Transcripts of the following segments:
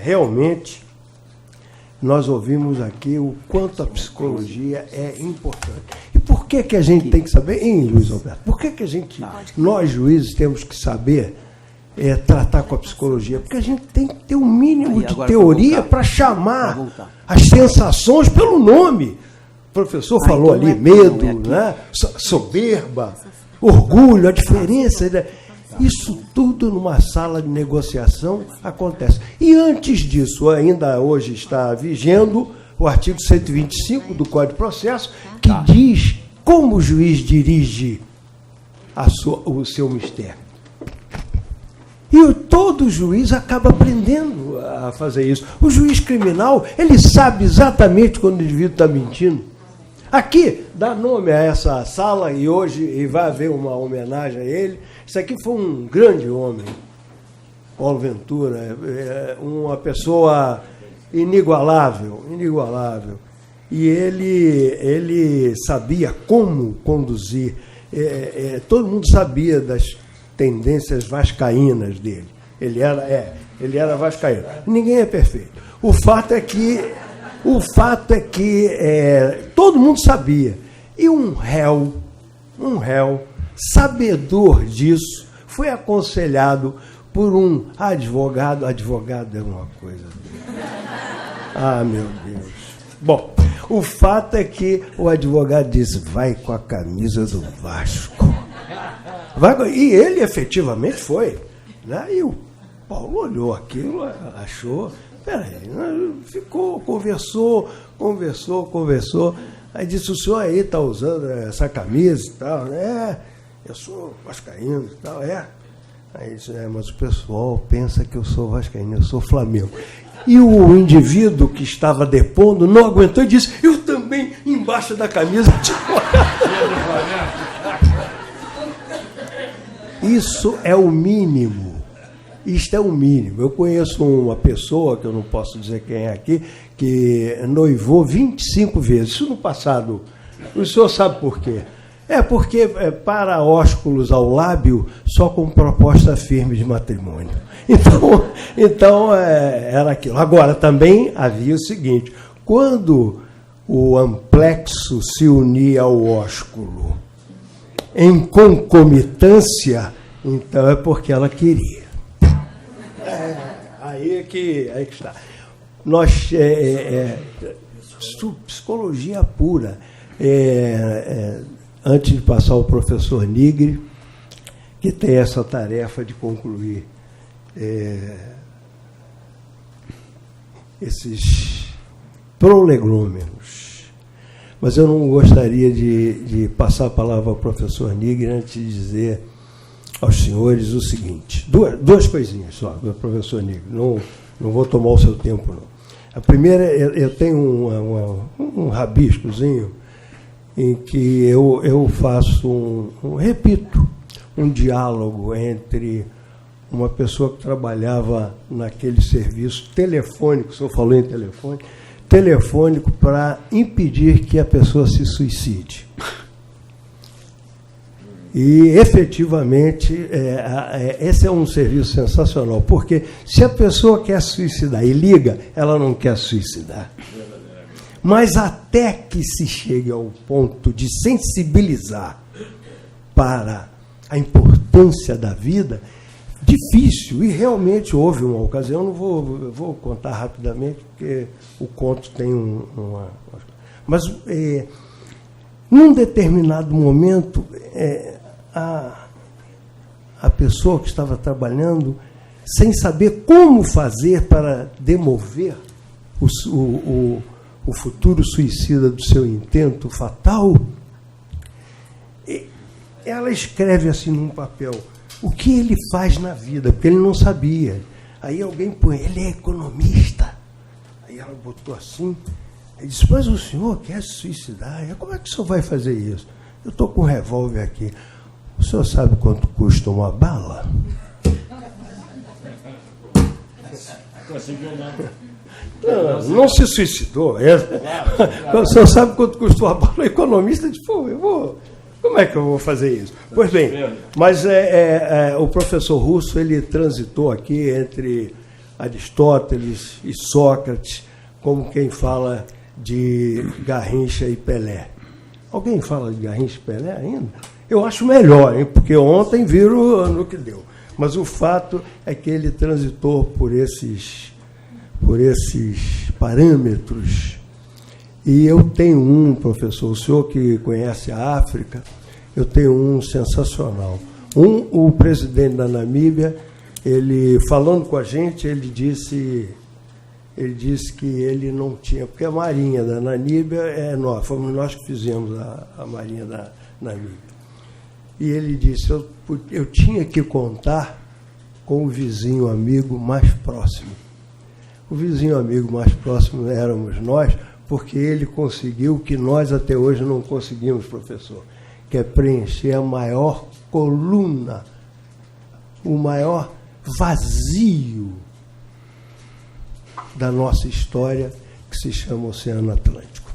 realmente, nós ouvimos aqui o quanto a psicologia é importante. E por que a gente tem que saber, hein, Luiz Alberto? Por que nós juízes temos que saber tratar com a psicologia? Porque a gente tem que ter um mínimo de teoria para chamar as sensações pelo nome. O professor falou ali, medo, né? Soberba, orgulho, a diferença. Né? Isso tudo numa sala de negociação acontece. E antes disso, ainda hoje está vigendo o artigo 125 do Código de Processo, que diz como o juiz dirige o seu mistério. E todo juiz acaba aprendendo a fazer isso. O juiz criminal, ele sabe exatamente quando o indivíduo está mentindo. Aqui, dá nome a essa sala, e hoje vai haver uma homenagem a ele. Isso aqui foi um grande homem, Paulo Ventura, uma pessoa inigualável. E ele sabia como conduzir. Todo mundo sabia das tendências vascaínas dele. Ele era vascaíno. Ninguém é perfeito. O fato é que todo mundo sabia. E um réu, sabedor disso, foi aconselhado por um advogado. Advogado é uma coisa. Ah, meu Deus. Bom, o fato é que o advogado disse: vai com a camisa do Vasco. E ele efetivamente foi. Né? E o Paulo olhou aquilo, achou. Peraí, ficou, conversou. Aí disse: o senhor aí está usando essa camisa e tal, né? Eu sou vascaíno e tal, Aí disse: mas o pessoal pensa que eu sou vascaíno, eu sou Flamengo. E o indivíduo que estava depondo não aguentou e disse: eu também, embaixo da camisa. Isso é o mínimo. Isto é o mínimo. Eu conheço uma pessoa, que eu não posso dizer quem é aqui, que noivou 25 vezes. Isso no passado. O senhor sabe por quê? Porque para ósculos ao lábio, só com proposta firme de matrimônio. Então era aquilo. Agora, também havia o seguinte: quando o amplexo se unia ao ósculo em concomitância, então é porque ela queria. Aí que está. Nós, psicologia pura. Antes de passar o professor Nigre, que tem essa tarefa de concluir esses prolegômenos. Mas eu não gostaria de passar a palavra ao professor Nigre antes de dizer aos senhores o seguinte. Duas coisinhas só, professor Nigre. Não vou tomar o seu tempo, não. A primeira, eu tenho um rabiscozinho em que eu faço repito, um diálogo entre uma pessoa que trabalhava naquele serviço telefônico, o senhor falou em telefônico para impedir que a pessoa se suicide. E, efetivamente, esse é um serviço sensacional, porque se a pessoa quer suicidar e liga, ela não quer suicidar. Mas até que se chegue ao ponto de sensibilizar para a importância da vida, difícil. E realmente houve uma ocasião, eu vou contar rapidamente, porque o conto tem uma... Mas, num determinado momento, a pessoa que estava trabalhando, sem saber como fazer para demover o futuro suicida do seu intento fatal, ela escreve assim num papel o que ele faz na vida, porque ele não sabia. Aí alguém põe: ele é economista. Aí ela botou assim, e disse: mas o senhor quer se suicidar? Como é que o senhor vai fazer isso? Eu estou com um revólver aqui. O senhor sabe quanto custa uma bala? Não se suicidou. O senhor sabe quanto custou a bala? O economista disse: como é que eu vou fazer isso? Pois bem, mas o professor Russo, ele transitou aqui entre Aristóteles e Sócrates, como quem fala de Garrincha e Pelé. Alguém fala de Garrincha e Pelé ainda? Eu acho melhor, hein? Porque ontem viram no que deu. Mas o fato é que ele transitou por esses parâmetros. E eu tenho um, professor, o senhor que conhece a África, eu tenho um sensacional. O presidente da Namíbia, ele, falando com a gente, ele disse que ele não tinha, porque a Marinha da Namíbia é nós, fomos nós que fizemos a Marinha da Namíbia. E ele disse, eu tinha que contar com o vizinho amigo mais próximo. O vizinho amigo mais próximo éramos nós, porque ele conseguiu o que nós até hoje não conseguimos, professor, que é preencher a maior coluna, o maior vazio da nossa história, que se chama Oceano Atlântico.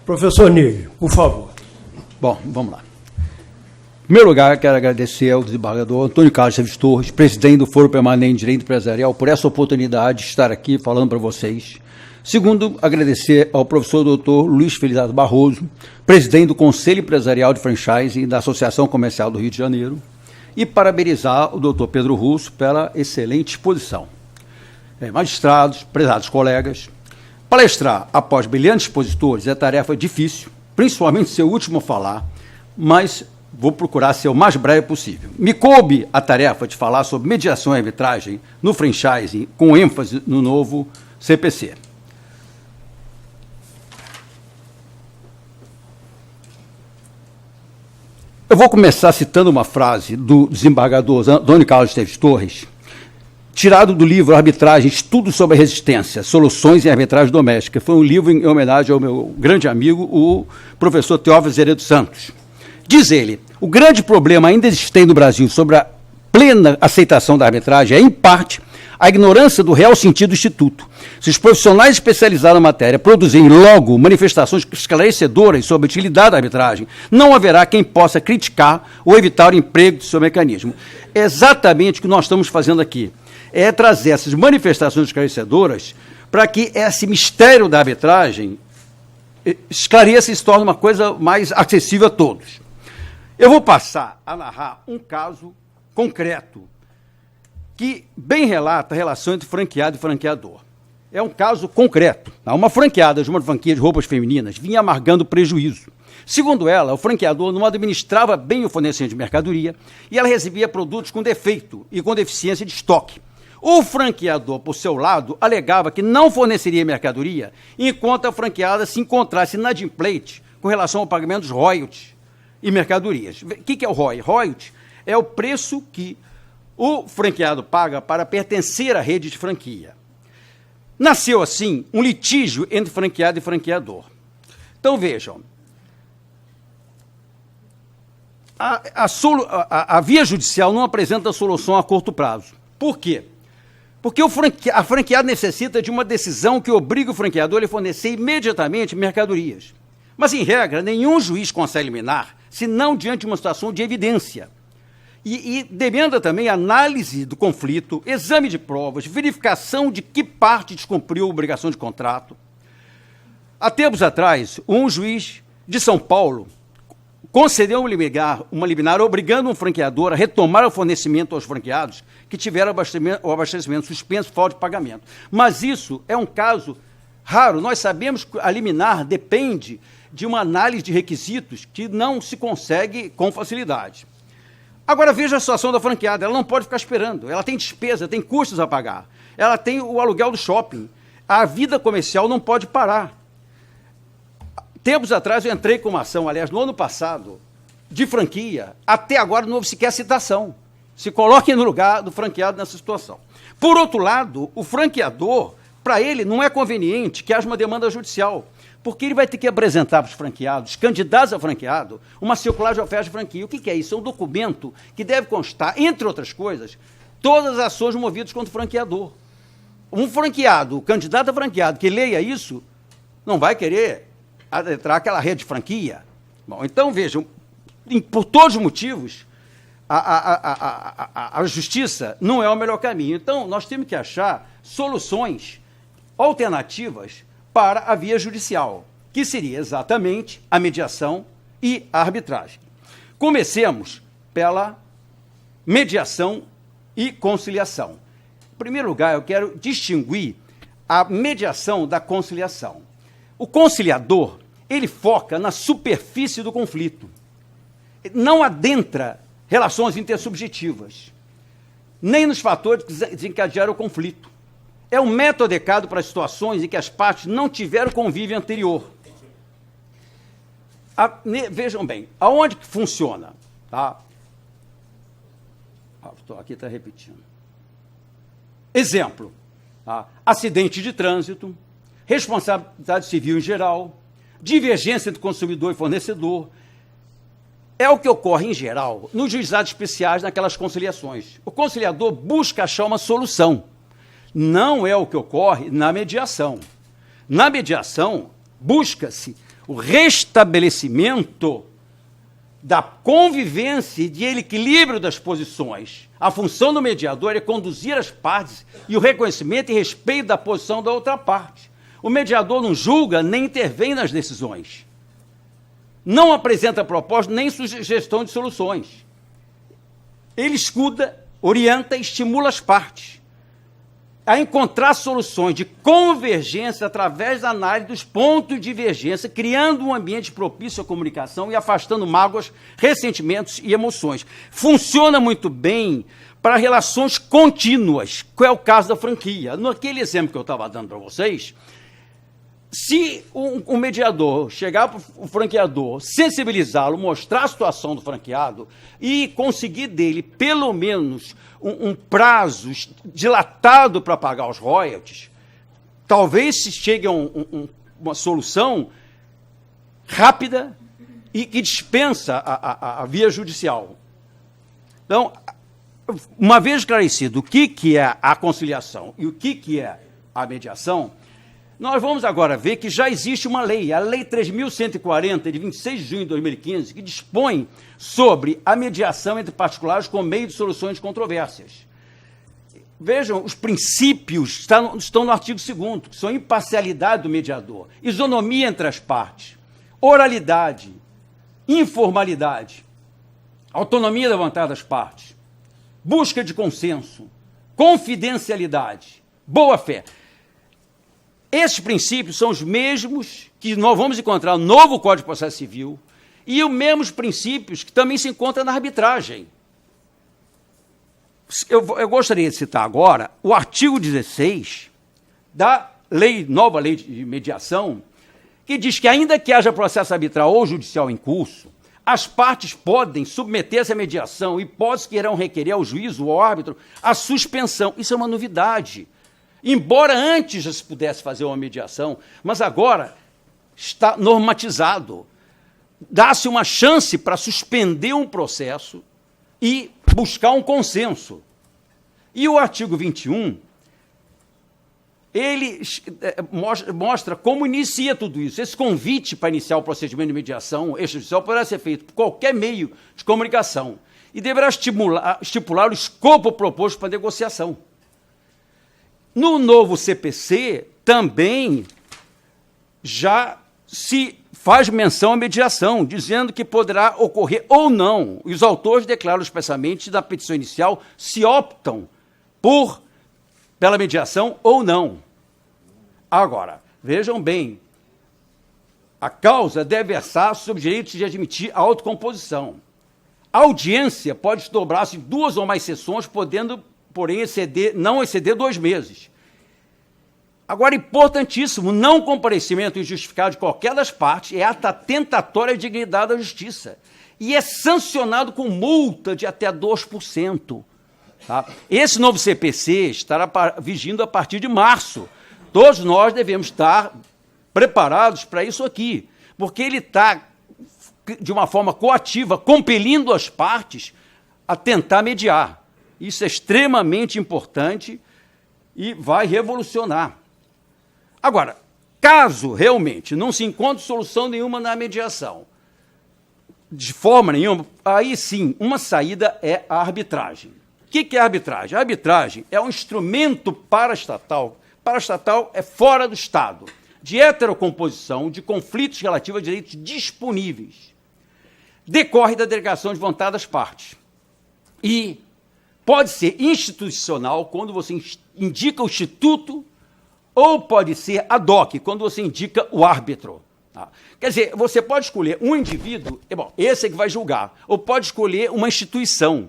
Professor Nigri, por favor. Bom, vamos lá. Em primeiro lugar, quero agradecer ao desembargador Antônio Carlos Esteves Torres, presidente do Foro Permanente de Direito Empresarial, por essa oportunidade de estar aqui falando para vocês. Segundo, agradecer ao professor doutor Luiz Felizardo Barroso, presidente do Conselho Empresarial de Franchising da Associação Comercial do Rio de Janeiro, e parabenizar o doutor Pedro Russo pela excelente exposição. Magistrados, prezados colegas, palestrar após brilhantes expositores é tarefa difícil, principalmente ser o último a falar, mas vou procurar ser o mais breve possível. Me coube a tarefa de falar sobre mediação e arbitragem no franchising, com ênfase no novo CPC. Eu vou começar citando uma frase do desembargador Antônio Carlos Esteves Torres, tirado do livro Arbitragem, Estudo sobre a Resistência, Soluções em Arbitragem Doméstica. Foi um livro em homenagem ao meu grande amigo, o professor Teófilo Zeredo Santos. Diz ele, o grande problema ainda existente no Brasil sobre a plena aceitação da arbitragem é, em parte, a ignorância do real sentido do Instituto. Se os profissionais especializados na matéria produzirem logo manifestações esclarecedoras sobre a utilidade da arbitragem, não haverá quem possa criticar ou evitar o emprego do seu mecanismo. É exatamente o que nós estamos fazendo aqui. É trazer essas manifestações esclarecedoras para que esse mistério da arbitragem esclareça e se torne uma coisa mais acessível a todos. Eu vou passar a narrar um caso concreto que bem relata a relação entre franqueado e franqueador. É um caso concreto. Uma franqueada de uma franquia de roupas femininas vinha amargando prejuízo. Segundo ela, o franqueador não administrava bem o fornecimento de mercadoria e ela recebia produtos com defeito e com deficiência de estoque. O franqueador, por seu lado, alegava que não forneceria mercadoria enquanto a franqueada se encontrasse inadimplente com relação ao pagamento dos royalties e mercadorias. O que é o royalties? Royalties é o preço que o franqueado paga para pertencer à rede de franquia. Nasceu, assim, um litígio entre franqueado e franqueador. Então, vejam, a via judicial não apresenta solução a curto prazo. Por quê? Porque a franqueada necessita de uma decisão que obrigue o franqueador a fornecer imediatamente mercadorias. Mas, em regra, nenhum juiz consegue eliminar, senão diante de uma situação de evidência. E demanda também análise do conflito, exame de provas, verificação de que parte descumpriu a obrigação de contrato. Há tempos atrás, um juiz de São Paulo concedeu uma liminar obrigando um franqueador a retomar o fornecimento aos franqueados que tiveram o abastecimento suspenso por falta de pagamento. Mas isso é um caso raro. Nós sabemos que a liminar depende de uma análise de requisitos que não se consegue com facilidade. Agora, veja a situação da franqueada. Ela não pode ficar esperando. Ela tem despesa, tem custos a pagar. Ela tem o aluguel do shopping. A vida comercial não pode parar. Tempos atrás, eu entrei com uma ação, aliás, no ano passado, de franquia. Até agora não houve sequer citação. Se coloquem no lugar do franqueado nessa situação. Por outro lado, o franqueador, para ele, não é conveniente que haja uma demanda judicial, porque ele vai ter que apresentar para os franqueados, candidatos a franqueado, uma circular de oferta de franquia. O que é isso? É um documento que deve constar, entre outras coisas, todas as ações movidas contra o franqueador. Um franqueado, o candidato a franqueado que leia isso, não vai querer adentrar aquela rede de franquia. Bom, então, vejam, por todos os motivos, a justiça não é o melhor caminho. Então, nós temos que achar soluções alternativas para a via judicial, que seria exatamente a mediação e a arbitragem. Comecemos pela mediação e conciliação. Em primeiro lugar, eu quero distinguir a mediação da conciliação. O conciliador, ele foca na superfície do conflito, não adentra relações intersubjetivas, nem nos fatores que desencadearam o conflito. É um método adequado para situações em que as partes não tiveram convívio anterior. Vejam bem, aonde que funciona? Tá? Aqui está repetindo. Exemplo, tá? Acidente de trânsito, responsabilidade civil em geral, divergência entre consumidor e fornecedor. É o que ocorre, em geral, nos juizados especiais, naquelas conciliações. O conciliador busca achar uma solução. Não é o que ocorre na mediação. Na mediação, busca-se o restabelecimento da convivência e de equilíbrio das posições. A função do mediador é conduzir as partes e o reconhecimento e respeito da posição da outra parte. O mediador não julga nem intervém nas decisões. Não apresenta proposta nem sugestão de soluções. Ele escuta, orienta e estimula as partes a encontrar soluções de convergência através da análise dos pontos de divergência, criando um ambiente propício à comunicação e afastando mágoas, ressentimentos e emoções. Funciona muito bem para relações contínuas, que é o caso da franquia. Naquele exemplo que eu estava dando para vocês, se um mediador chegar para o franqueador, sensibilizá-lo, mostrar a situação do franqueado e conseguir dele, pelo menos, um prazo dilatado para pagar os royalties, talvez se chegue a uma solução rápida e que dispensa a via judicial. Então, uma vez esclarecido o que é a conciliação e o que é a mediação, nós vamos agora ver que já existe uma lei, a Lei 3.140, de 26 de junho de 2015, que dispõe sobre a mediação entre particulares com meio de soluções de controvérsias. Vejam, os princípios estão no artigo 2º, que são imparcialidade do mediador, isonomia entre as partes, oralidade, informalidade, autonomia da vontade das partes, busca de consenso, confidencialidade, boa-fé. Esses princípios são os mesmos que nós vamos encontrar no novo Código de Processo Civil e os mesmos princípios que também se encontram na arbitragem. Eu gostaria de citar agora o artigo 16 da nova lei de mediação, que diz que, ainda que haja processo arbitral ou judicial em curso, as partes podem submeter-se à mediação e hipóteses que irão requerer ao juiz ou ao árbitro a suspensão. Isso é uma novidade. Embora antes já se pudesse fazer uma mediação, mas agora está normatizado. Dá-se uma chance para suspender um processo e buscar um consenso. E o artigo 21, ele mostra como inicia tudo isso. Esse convite para iniciar o procedimento de mediação extrajudicial poderá ser feito por qualquer meio de comunicação e deverá estipular o escopo proposto para a negociação. No novo CPC, também já se faz menção à mediação, dizendo que poderá ocorrer ou não. Os autores declaram expressamente da petição inicial se optam pela mediação ou não. Agora, vejam bem, a causa deve versar sobre o direito de admitir a autocomposição. A audiência pode desdobrar-se em 2 ou mais sessões, podendo, porém, não exceder 2 meses. Agora, importantíssimo, não comparecimento injustificado de qualquer das partes é ata tentatória à dignidade da justiça e é sancionado com multa de até 2%. Tá? Esse novo CPC estará vigindo a partir de março. Todos nós devemos estar preparados para isso aqui, porque ele está, de uma forma coativa, compelindo as partes a tentar mediar. Isso é extremamente importante e vai revolucionar. Agora, caso realmente não se encontre solução nenhuma na mediação, de forma nenhuma, aí sim, uma saída é a arbitragem. O que é a arbitragem? A arbitragem é um instrumento paraestatal. Paraestatal é fora do Estado, de heterocomposição de conflitos relativos a direitos disponíveis. Decorre da delegação de vontade das partes. E pode ser institucional, quando você indica o instituto, ou pode ser ad hoc, quando você indica o árbitro. Tá? Quer dizer, você pode escolher um indivíduo, esse é que vai julgar, ou pode escolher uma instituição.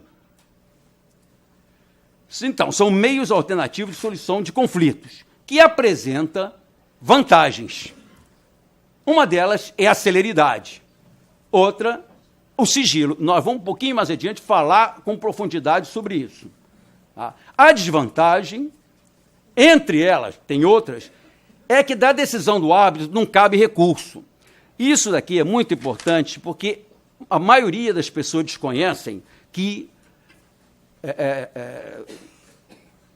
Então, são meios alternativos de solução de conflitos, que apresenta vantagens. Uma delas é a celeridade, outra, o sigilo. Nós vamos um pouquinho mais adiante falar com profundidade sobre isso. Tá? A desvantagem, entre elas, tem outras, é que da decisão do árbitro não cabe recurso. Isso daqui é muito importante porque a maioria das pessoas desconhecem que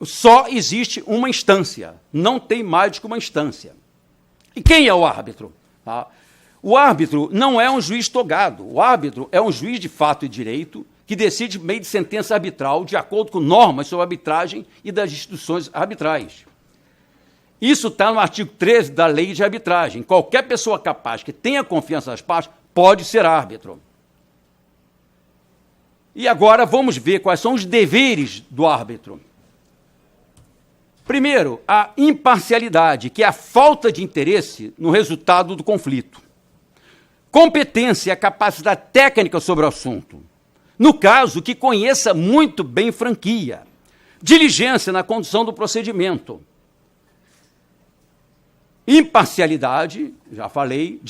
só existe uma instância, não tem mais do que uma instância. E quem é o árbitro? Tá? O árbitro não é um juiz togado, o árbitro é um juiz de fato e direito que decide meio de sentença arbitral de acordo com normas sobre arbitragem e das instituições arbitrais. Isso está no artigo 13 da Lei de Arbitragem. Qualquer pessoa capaz que tenha confiança nas partes pode ser árbitro. E agora vamos ver quais são os deveres do árbitro. Primeiro, a imparcialidade, que é a falta de interesse no resultado do conflito. Competência, a capacidade técnica sobre o assunto. No caso, que conheça muito bem franquia. Diligência na condução do procedimento. Imparcialidade, já falei,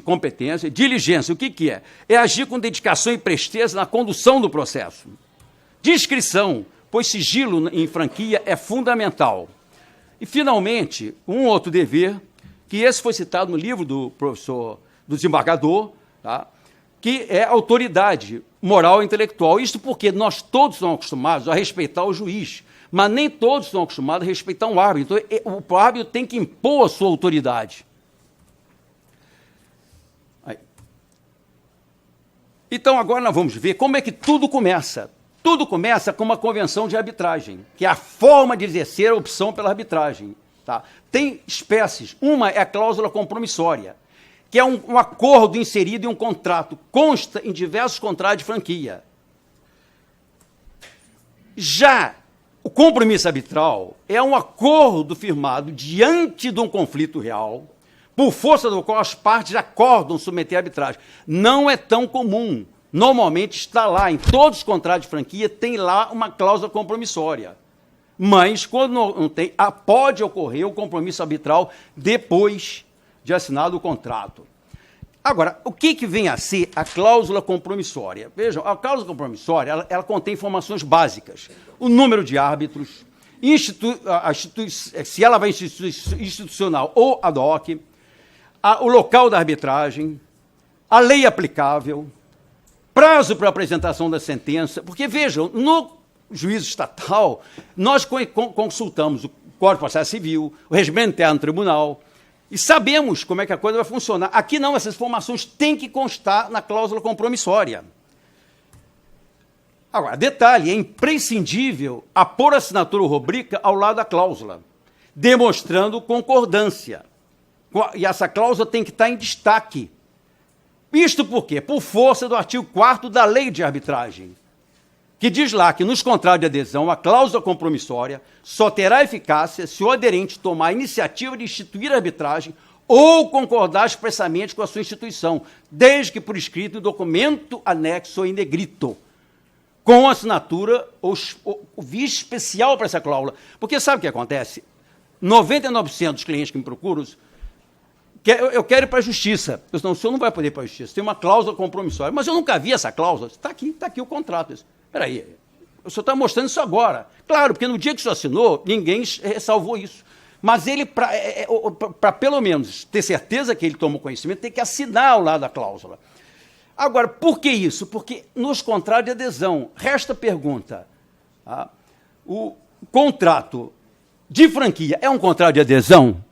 competência, diligência, o que é? É agir com dedicação e presteza na condução do processo. Discrição, pois sigilo em franquia é fundamental. E, finalmente, um outro dever, que esse foi citado no livro do professor, do desembargador, tá? Que é autoridade moral e intelectual. Isto porque nós todos somos acostumados a respeitar o juiz, mas nem todos estão acostumados a respeitar um árbitro. Então, o árbitro tem que impor a sua autoridade. Aí. Então, agora nós vamos ver como é que tudo começa. Tudo começa com uma convenção de arbitragem, que é a forma de exercer a opção pela arbitragem. Tá? Tem espécies. Uma é a cláusula compromissória, que é um acordo inserido em um contrato, consta em diversos contratos de franquia. Já o compromisso arbitral é um acordo firmado diante de um conflito real, por força do qual as partes acordam submeter a arbitragem. Não é tão comum. Normalmente está lá, em todos os contratos de franquia, tem lá uma cláusula compromissória. Mas, quando não tem, pode ocorrer o compromisso arbitral depois de assinado o contrato. Agora, o que vem a ser a cláusula compromissória? Vejam, a cláusula compromissória, ela contém informações básicas. O número de árbitros, se ela vai institucional ou ad hoc, o local da arbitragem, a lei aplicável, prazo para apresentação da sentença, porque, vejam, no juízo estatal, nós consultamos o Código de Processo Civil, o regimento interno do tribunal, e sabemos como é que a coisa vai funcionar. Aqui não, essas informações têm que constar na cláusula compromissória. Agora, detalhe, é imprescindível a pôr a assinatura ou rubrica ao lado da cláusula, demonstrando concordância. E essa cláusula tem que estar em destaque. Isto por quê? Por força do artigo 4º da Lei de Arbitragem, que diz lá que nos contratos de adesão a cláusula compromissória só terá eficácia se o aderente tomar a iniciativa de instituir a arbitragem ou concordar expressamente com a sua instituição, desde que por escrito em documento anexo ou em negrito, com assinatura ou via especial para essa cláusula. Porque sabe o que acontece? 99% dos clientes que me procuram, eu quero ir para a justiça. Eu disse, não, o senhor não vai poder ir para a justiça, tem uma cláusula compromissória. Mas eu nunca vi essa cláusula. Está aqui o contrato. Espera aí, o senhor está mostrando isso agora. Claro, porque no dia que o senhor assinou, ninguém ressalvou isso. Mas ele, para pelo menos ter certeza que ele tomou conhecimento, tem que assinar ao lado da cláusula. Agora, por que isso? Porque nos contratos de adesão, resta a pergunta, o contrato de franquia é um contrato de adesão?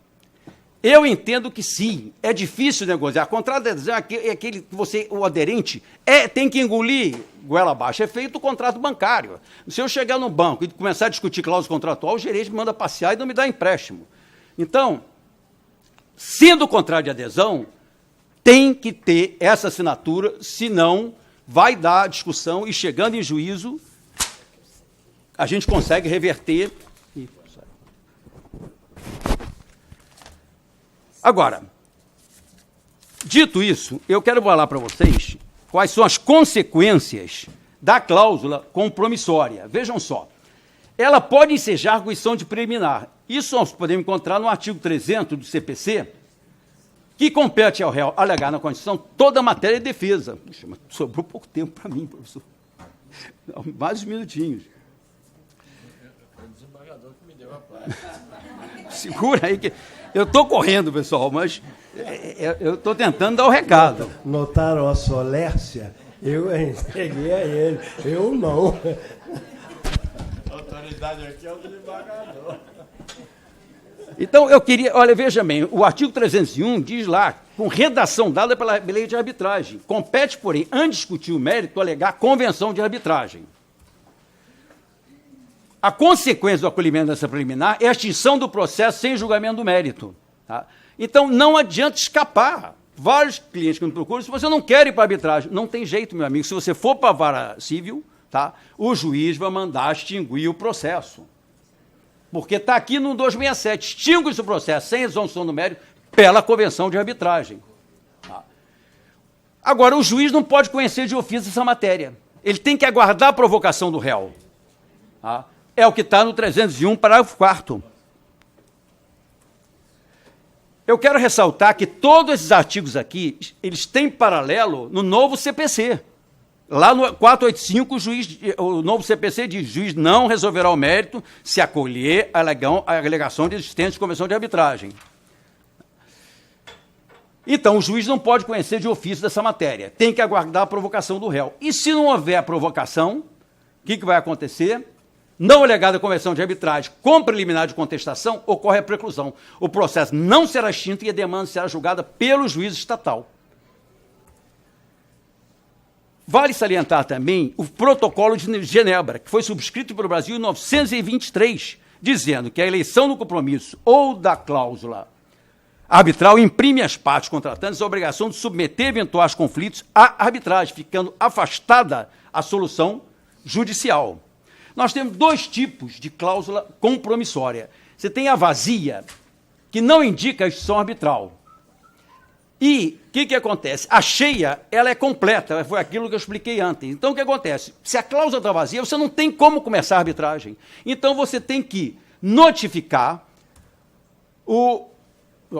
Eu entendo que sim, é difícil negociar. Contrato de adesão é aquele que o aderente tem que engolir goela abaixo. É feito o contrato bancário. Se eu chegar no banco e começar a discutir cláusula contratual, o gerente me manda passear e não me dá empréstimo. Então, sendo o contrato de adesão, tem que ter essa assinatura, senão vai dar discussão e, chegando em juízo, a gente consegue reverter. Agora, dito isso, eu quero falar para vocês quais são as consequências da cláusula compromissória. Vejam só, ela pode ensejar arguição de preliminar. Isso nós podemos encontrar no artigo 300 do CPC, que compete ao réu alegar na Constituição toda a matéria de defesa. Puxa, mas sobrou pouco tempo para mim, professor. Mais uns minutinhos. Foi o desembargador que me deu a placa. Segura aí que... Eu estou correndo, pessoal, mas eu estou tentando dar o recado. Notaram a solércia? Eu entreguei a ele. Eu não. A autoridade aqui é o desembargador. Então, eu queria... Olha, veja bem, o artigo 301 diz lá, com redação dada pela lei de arbitragem, compete, porém, antes de discutir o mérito, alegar convenção de arbitragem. A consequência do acolhimento dessa preliminar é a extinção do processo sem julgamento do mérito. Tá? Então, não adianta escapar. Vários clientes que me procuram, se você não quer ir para a arbitragem, não tem jeito, meu amigo. Se você for para a vara civil, tá? O juiz vai mandar extinguir o processo. Porque está aqui no 267, extingue-se o processo sem exonção do mérito pela convenção de arbitragem. Tá? Agora, o juiz não pode conhecer de ofício essa matéria. Ele tem que aguardar a provocação do réu. Tá? É o que está no 301, parágrafo 4º. Eu quero ressaltar que todos esses artigos aqui, eles têm paralelo no novo CPC. Lá no 485, o novo CPC diz: juiz não resolverá o mérito se acolher a alegação de existência de convenção de arbitragem. Então, o juiz não pode conhecer de ofício dessa matéria. Tem que aguardar a provocação do réu. E se não houver a provocação, o que vai acontecer? Não alegada a convenção de arbitragem com preliminar de contestação, ocorre a preclusão. O processo não será extinto e a demanda será julgada pelo juiz estatal. Vale salientar também o protocolo de Genebra, que foi subscrito pelo Brasil em 1923, dizendo que a eleição do compromisso ou da cláusula arbitral imprime às partes contratantes a obrigação de submeter eventuais conflitos à arbitragem, ficando afastada a solução judicial. Nós temos dois tipos de cláusula compromissória. Você tem a vazia, que não indica a extinção arbitral. E o que acontece? A cheia, ela é completa, foi aquilo que eu expliquei antes. Então, o que acontece? Se a cláusula está vazia, você não tem como começar a arbitragem. Então, você tem que notificar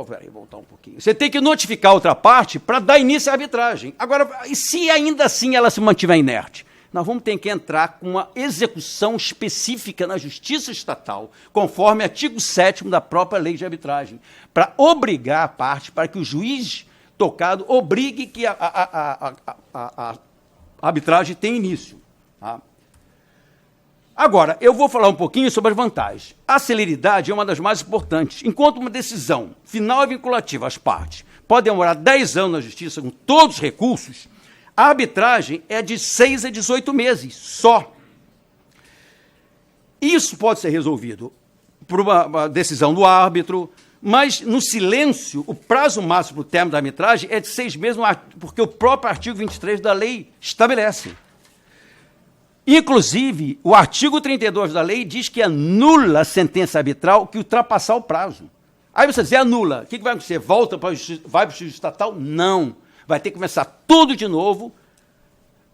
peraí, voltar um pouquinho. Você tem que notificar a outra parte para dar início à arbitragem. Agora, e se ainda assim ela se mantiver inerte? Nós vamos ter que entrar com uma execução específica na Justiça Estatal, conforme artigo 7º da própria Lei de Arbitragem, para obrigar a parte, para que o juiz tocado obrigue que a arbitragem tenha início. Tá? Agora, eu vou falar um pouquinho sobre as vantagens. A celeridade é uma das mais importantes. Enquanto uma decisão final e vinculativa às partes pode demorar 10 anos na Justiça com todos os recursos, a arbitragem é de 6 a 18 meses, só. Isso pode ser resolvido por uma decisão do árbitro, mas, no silêncio, o prazo máximo para o término da arbitragem é de 6 meses, porque o próprio artigo 23 da lei estabelece. Inclusive, o artigo 32 da lei diz que anula a sentença arbitral que ultrapassar o prazo. Aí você diz, anula. O que vai acontecer? Vai para a Justiça Estatal? Não. Vai ter que começar tudo de novo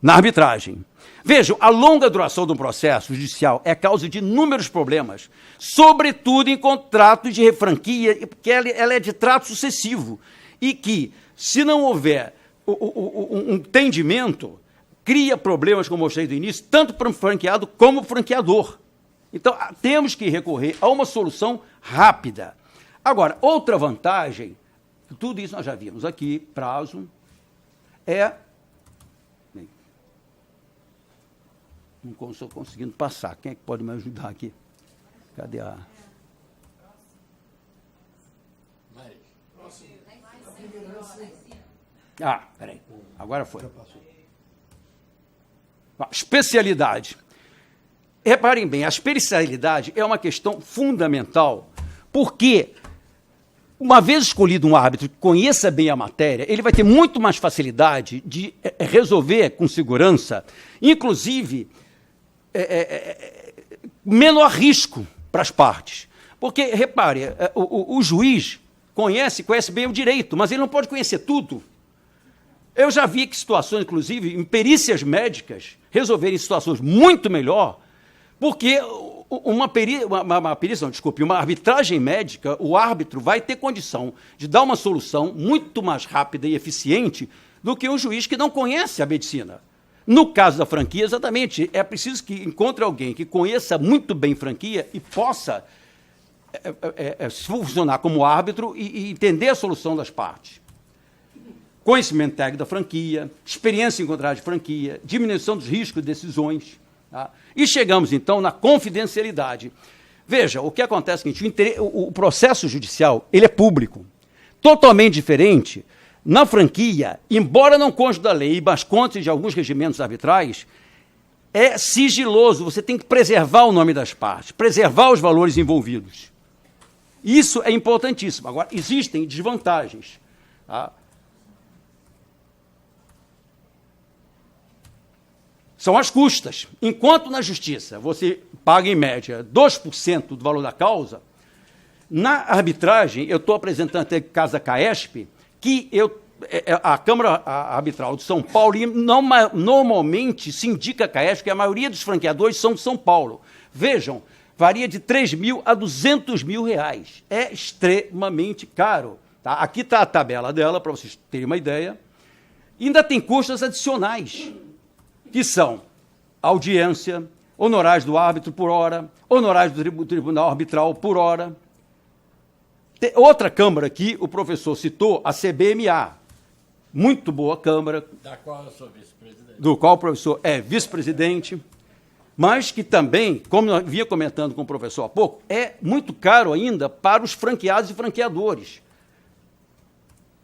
na arbitragem. Vejam, a longa duração do processo judicial é causa de inúmeros problemas, sobretudo em contratos de refranquia, porque ela é de trato sucessivo, e que, se não houver um entendimento, cria problemas, como eu mostrei do início, tanto para o franqueado como para o franqueador. Então, temos que recorrer a uma solução rápida. Agora, outra vantagem, tudo isso nós já vimos aqui, prazo, não estou conseguindo passar. Quem é que pode me ajudar aqui? Cadê a... Ah, peraí. Agora foi. Especialidade. Reparem bem, a especialidade é uma questão fundamental, porque, uma vez escolhido um árbitro que conheça bem a matéria, ele vai ter muito mais facilidade de resolver com segurança, inclusive, menor risco para as partes. Porque, repare, o juiz conhece bem o direito, mas ele não pode conhecer tudo. Eu já vi que situações, inclusive, em perícias médicas, resolverem situações muito melhor, porque uma arbitragem médica, o árbitro vai ter condição de dar uma solução muito mais rápida e eficiente do que um juiz que não conhece a medicina. No caso da franquia, exatamente, é preciso que encontre alguém que conheça muito bem franquia e possa funcionar como árbitro e entender a solução das partes. Conhecimento técnico da franquia, experiência em contrato de franquia, diminuição dos riscos de decisões. Tá? E chegamos, então, na confidencialidade. Veja, o que acontece é o seguinte, o processo judicial ele é público, totalmente diferente. Na franquia, embora não conste da lei, mas conste de alguns regimentos arbitrais, é sigiloso, você tem que preservar o nome das partes, preservar os valores envolvidos. Isso é importantíssimo. Agora, existem desvantagens. Tá? São as custas. Enquanto na justiça você paga, em média, 2% do valor da causa, na arbitragem, eu estou apresentando até o caso da CAESP, que a Câmara Arbitral de São Paulo normalmente se indica a CAESP, que a maioria dos franqueadores são de São Paulo. Vejam, varia de 3 mil a 200 mil reais. É extremamente caro. Tá? Aqui está a tabela dela, para vocês terem uma ideia. E ainda tem custos adicionais, que são audiência, honorários do árbitro por hora, honorários do tribunal arbitral por hora. Tem outra Câmara aqui, o professor citou, a CBMA. Muito boa Câmara. Da qual eu sou vice-presidente. Do qual o professor é vice-presidente, mas que também, como eu vinha comentando com o professor há pouco, é muito caro ainda para os franqueados e franqueadores.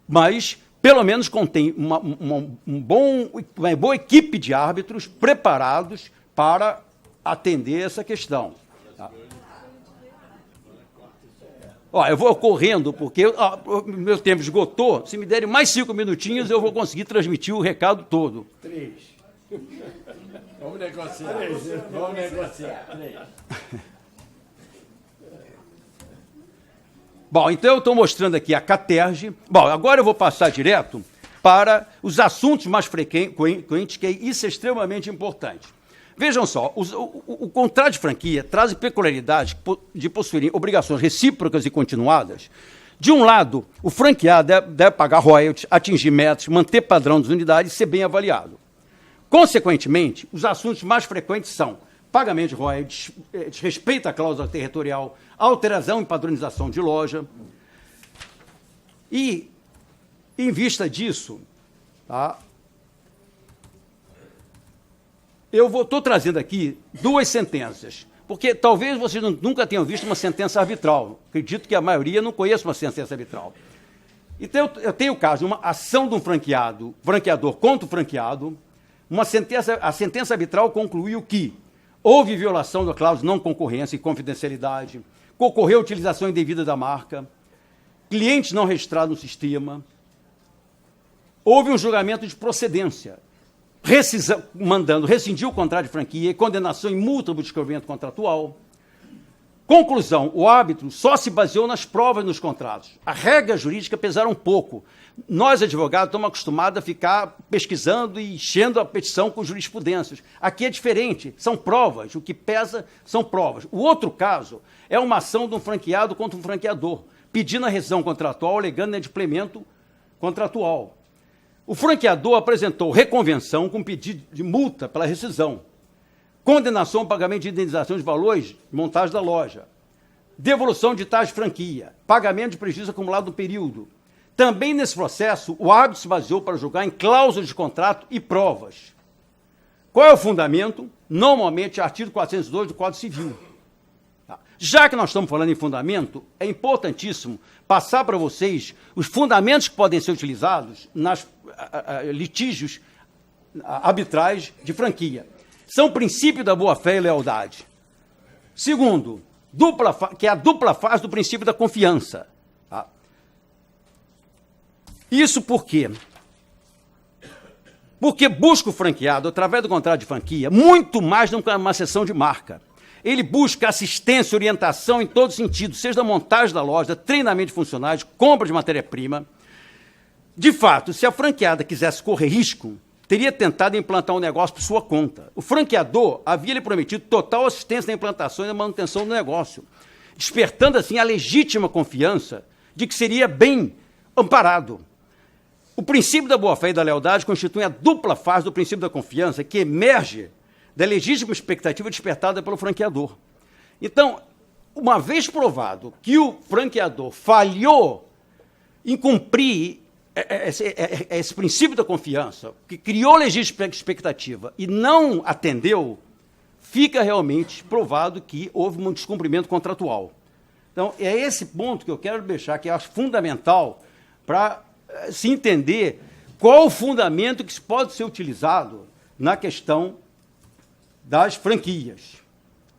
Mas pelo menos contém uma boa equipe de árbitros preparados para atender essa questão. Tá? Ó, eu vou correndo, porque meu tempo esgotou. Se me derem mais 5 minutinhos, eu vou conseguir transmitir o recado todo. 3. Vamos negociar. 3. Vamos negociar. 3. Bom, então eu estou mostrando aqui a Caterge. Bom, agora eu vou passar direto para os assuntos mais frequentes, que isso é extremamente importante. Vejam só, o contrato de franquia traz peculiaridades de possuírem obrigações recíprocas e continuadas. De um lado, o franqueado deve pagar royalties, atingir metas, manter padrão das unidades e ser bem avaliado. Consequentemente, os assuntos mais frequentes são pagamento de royalties, desrespeito à cláusula territorial, alteração e padronização de loja. E, em vista disso, tá, eu estou trazendo aqui 2 sentenças, porque talvez vocês nunca tenham visto uma sentença arbitral. Acredito que a maioria não conheça uma sentença arbitral. Então, eu tenho o caso de uma ação de um franqueador contra o franqueado. A sentença arbitral concluiu que houve violação da cláusula de não concorrência e confidencialidade, ocorreu utilização indevida da marca, cliente não registrado no sistema, houve um julgamento de procedência, mandando rescindir o contrato de franquia e condenação em multa por descumprimento contratual. Conclusão, o árbitro só se baseou nas provas nos contratos. A regra jurídica pesaram um pouco. Nós, advogados, estamos acostumados a ficar pesquisando e enchendo a petição com jurisprudências. Aqui é diferente, são provas, o que pesa são provas. O outro caso é uma ação de um franqueado contra um franqueador, pedindo a rescisão contratual, alegando inadimplemento contratual. O franqueador apresentou reconvenção com pedido de multa pela rescisão, condenação ao pagamento de indenização de valores de montagem da loja, devolução de taxa de franquia, pagamento de prejuízo acumulado no período. Também nesse processo, o árbitro se baseou para julgar em cláusulas de contrato e provas. Qual é o fundamento? Normalmente, artigo 402 do Código Civil. Já que nós estamos falando em fundamento, é importantíssimo passar para vocês os fundamentos que podem ser utilizados nas litígios arbitrais de franquia. São o princípio da boa-fé e lealdade. Segundo, que é a dupla face do princípio da confiança. Tá? Isso por quê? Porque busca o franqueado, através do contrato de franquia, muito mais do que uma cessão de marca. Ele busca assistência, orientação em todo sentido, seja da montagem da loja, treinamento de funcionários, compra de matéria-prima. De fato, se a franqueada quisesse correr risco, teria tentado implantar um negócio por sua conta. O franqueador havia lhe prometido total assistência na implantação e na manutenção do negócio, despertando assim a legítima confiança de que seria bem amparado. O princípio da boa-fé e da lealdade constitui a dupla face do princípio da confiança que emerge da legítima expectativa despertada pelo franqueador. Então, uma vez provado que o franqueador falhou em cumprir esse princípio da confiança, que criou legítima expectativa e não atendeu, fica realmente provado que houve um descumprimento contratual. Então, é esse ponto que eu quero deixar, que eu acho fundamental para se entender qual o fundamento que pode ser utilizado na questão das franquias.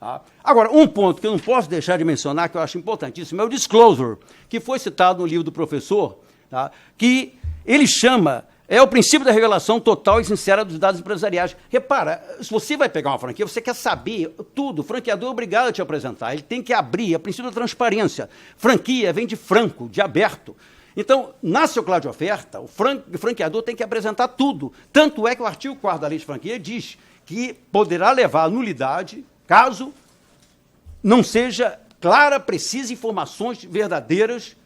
Tá? Agora, um ponto que eu não posso deixar de mencionar, que eu acho importantíssimo, é o disclosure, que foi citado no livro do professor, tá? Que ele chama, é o princípio da revelação total e sincera dos dados empresariais. Repara, se você vai pegar uma franquia, você quer saber tudo, o franqueador é obrigado a te apresentar, ele tem que abrir, é o princípio da transparência. Franquia vem de franco, de aberto. Então, na circular de oferta, o franqueador tem que apresentar tudo. Tanto é que o artigo 4º da Lei de Franquia diz que poderá levar à nulidade caso não seja clara, precisa informações verdadeiras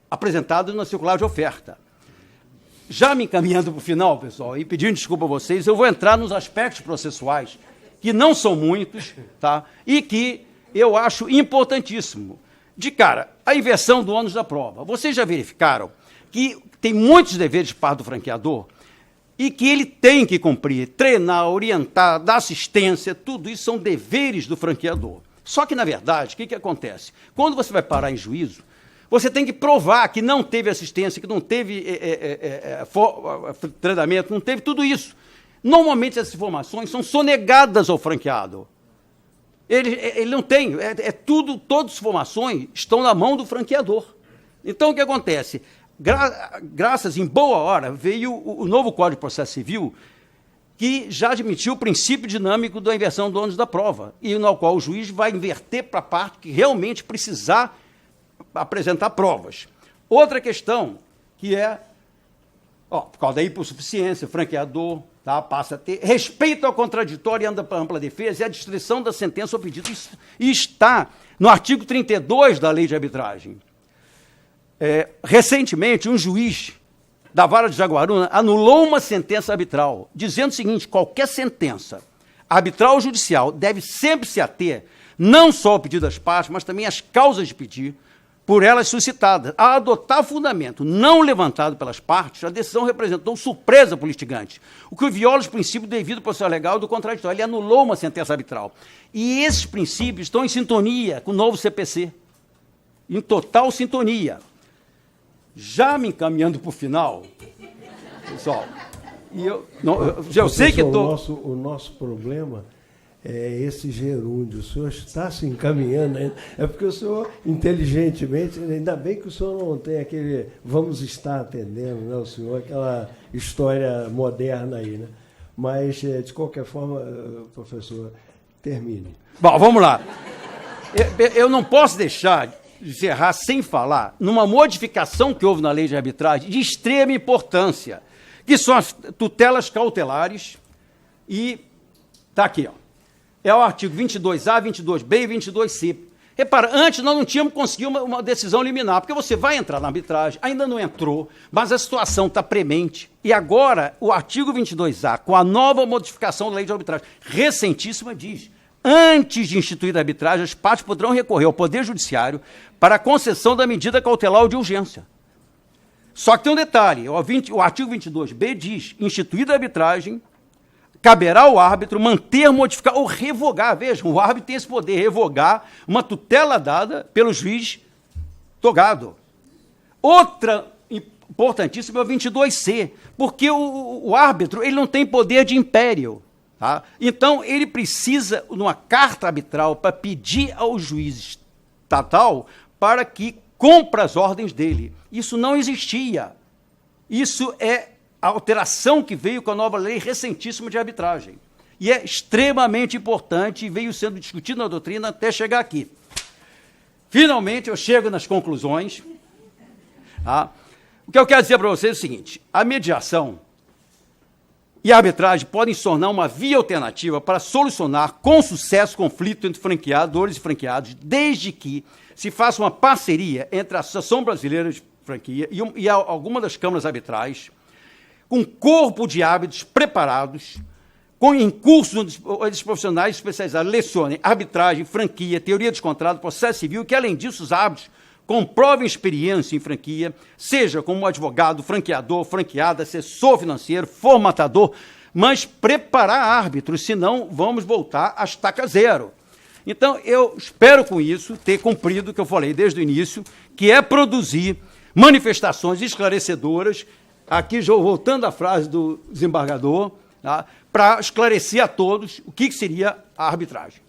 apresentadas na circular de oferta. Já me encaminhando para o final, pessoal, e pedindo desculpa a vocês, eu vou entrar nos aspectos processuais, que não são muitos, tá? E que eu acho importantíssimo. De cara, a inversão do ônus da prova. Vocês já verificaram que tem muitos deveres de parte do franqueador e que ele tem que cumprir, treinar, orientar, dar assistência, tudo isso são deveres do franqueador. Só que, na verdade, o que acontece? Quando você vai parar em juízo, você tem que provar que não teve assistência, que não teve treinamento, não teve tudo isso. Normalmente, essas informações são sonegadas ao franqueado. Ele não tem, todas as informações estão na mão do franqueador. Então, o que acontece? Graças, em boa hora, veio o novo Código de Processo Civil, que já admitiu o princípio dinâmico da inversão do ônus da prova, e no qual o juiz vai inverter para a parte que realmente precisar apresentar provas. Outra questão, que é, por causa da hipossuficiência, o franqueador passa a ter respeito ao contraditório e ampla defesa e a distribuição da sentença ou pedido. Isso está no artigo 32 da Lei de Arbitragem. Recentemente, um juiz da Vara de Jaguaruna anulou uma sentença arbitral, dizendo o seguinte: qualquer sentença arbitral ou judicial deve sempre se ater não só ao pedido das partes, mas também às causas de pedir, por elas suscitadas. A adotar fundamento não levantado pelas partes, a decisão representou surpresa para o litigante, o que viola os princípios do devido processo legal do contraditório. Ele anulou uma sentença arbitral. E esses princípios estão em sintonia com o novo CPC, em total sintonia. Já me encaminhando para o final, pessoal, eu sei que o nosso problema é esse gerúndio. O senhor está se encaminhando ainda. É porque o senhor, inteligentemente, ainda bem que o senhor não tem aquele vamos estar atendendo, né, o senhor, aquela história moderna aí, né? Mas, de qualquer forma, professor, termine. Bom, vamos lá. Eu não posso deixar de encerrar sem falar numa modificação que houve na lei de arbitragem de extrema importância, que são as tutelas cautelares, e está aqui, é o artigo 22A, 22B e 22C. Repara, antes nós não tínhamos conseguido uma decisão liminar, porque você vai entrar na arbitragem, ainda não entrou, mas a situação está premente, e agora o artigo 22A, com a nova modificação da lei de arbitragem, recentíssima, diz: antes de instituir a arbitragem, as partes poderão recorrer ao Poder Judiciário para a concessão da medida cautelar ou de urgência. Só que tem um detalhe, o artigo 22B diz: instituída a arbitragem, caberá ao árbitro manter, modificar ou revogar. Vejam, o árbitro tem esse poder, revogar uma tutela dada pelo juiz togado. Outra importantíssima é o 22C, porque o árbitro ele não tem poder de império. Tá? Então, ele precisa, numa carta arbitral, para pedir ao juiz estatal para que cumpra as ordens dele. Isso não existia. Isso é a alteração que veio com a nova lei recentíssima de arbitragem. E é extremamente importante e veio sendo discutido na doutrina até chegar aqui. Finalmente, eu chego nas conclusões. Tá? O que eu quero dizer para vocês é o seguinte: a mediação e a arbitragem podem se tornar uma via alternativa para solucionar com sucesso conflito entre franqueadores e franqueados, desde que se faça uma parceria entre a Associação Brasileira de Franquia e alguma das câmaras arbitrais, com um corpo de árbitros preparados, em cursos onde os profissionais especializados lecionem arbitragem, franquia, teoria dos contratos, processo civil, que, além disso, os árbitros comprovem experiência em franquia, seja como advogado, franqueador, franqueada, assessor financeiro, formatador, mas preparar árbitros, senão vamos voltar à estaca zero. Então, eu espero com isso ter cumprido o que eu falei desde o início, que é produzir manifestações esclarecedoras, aqui já voltando à frase do desembargador, tá, para esclarecer a todos o que seria a arbitragem.